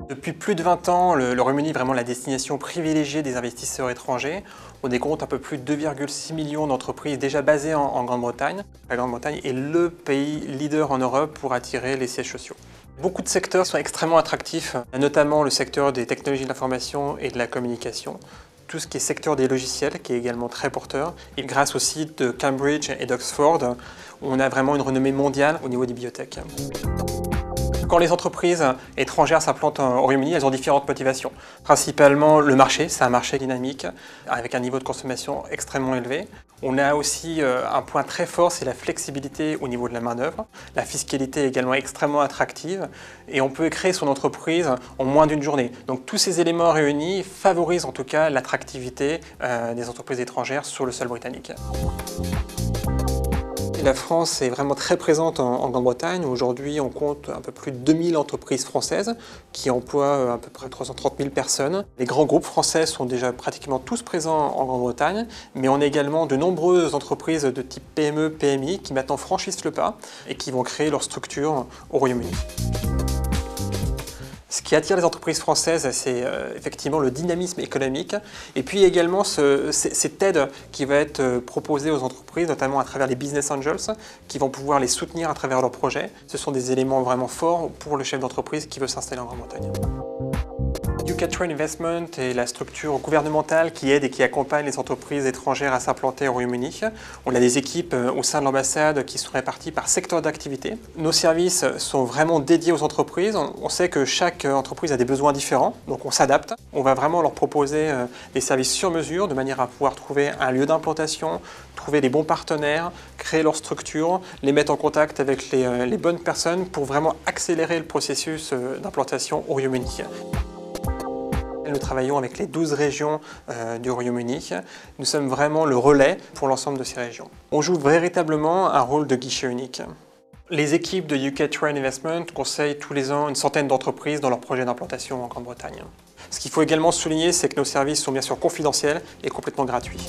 Depuis plus de 20 ans, le Royaume-Uni est vraiment la destination privilégiée des investisseurs étrangers. On décompte un peu plus de 2,6 millions d'entreprises déjà basées en Grande-Bretagne. La Grande-Bretagne est le pays leader en Europe pour attirer les sièges sociaux. Beaucoup de secteurs sont extrêmement attractifs, notamment le secteur des technologies de l'information et de la communication. Tout ce qui est secteur des logiciels, qui est également très porteur. Et grâce au site de Cambridge et d'Oxford, on a vraiment une renommée mondiale au niveau des biotech. Quand les entreprises étrangères s'implantent au Royaume-Uni, elles ont différentes motivations. Principalement le marché, c'est un marché dynamique, avec un niveau de consommation extrêmement élevé. On a aussi un point très fort, c'est la flexibilité au niveau de la main-d'œuvre. La fiscalité est également extrêmement attractive et on peut créer son entreprise en moins d'une journée. Donc tous ces éléments réunis favorisent en tout cas l'attractivité des entreprises étrangères sur le sol britannique. La France est vraiment très présente en Grande-Bretagne. Aujourd'hui, on compte un peu plus de 2000 entreprises françaises qui emploient à peu près 330 000 personnes. Les grands groupes français sont déjà pratiquement tous présents en Grande-Bretagne, mais on a également de nombreuses entreprises de type PME, PMI qui maintenant franchissent le pas et qui vont créer leur structure au Royaume-Uni. Ce qui attire les entreprises françaises, c'est effectivement le dynamisme économique et puis également cette aide qui va être proposée aux entreprises, notamment à travers les business angels, qui vont pouvoir les soutenir à travers leurs projets. Ce sont des éléments vraiment forts pour le chef d'entreprise qui veut s'installer en Grande-Bretagne. UK Trade Investment est la structure gouvernementale qui aide et qui accompagne les entreprises étrangères à s'implanter au Royaume-Uni. On a des équipes au sein de l'ambassade qui sont réparties par secteur d'activité. Nos services sont vraiment dédiés aux entreprises. On sait que chaque entreprise a des besoins différents, donc on s'adapte. On va vraiment leur proposer des services sur mesure de manière à pouvoir trouver un lieu d'implantation, trouver les bons partenaires, créer leur structure, les mettre en contact avec les bonnes personnes pour vraiment accélérer le processus d'implantation au Royaume-Uni. Nous travaillons avec les 12 régions du Royaume-Uni. Nous sommes vraiment le relais pour l'ensemble de ces régions. On joue véritablement un rôle de guichet unique. Les équipes de UK Trade Investment conseillent tous les ans une centaine d'entreprises dans leurs projets d'implantation en Grande-Bretagne. Ce qu'il faut également souligner, c'est que nos services sont bien sûr confidentiels et complètement gratuits.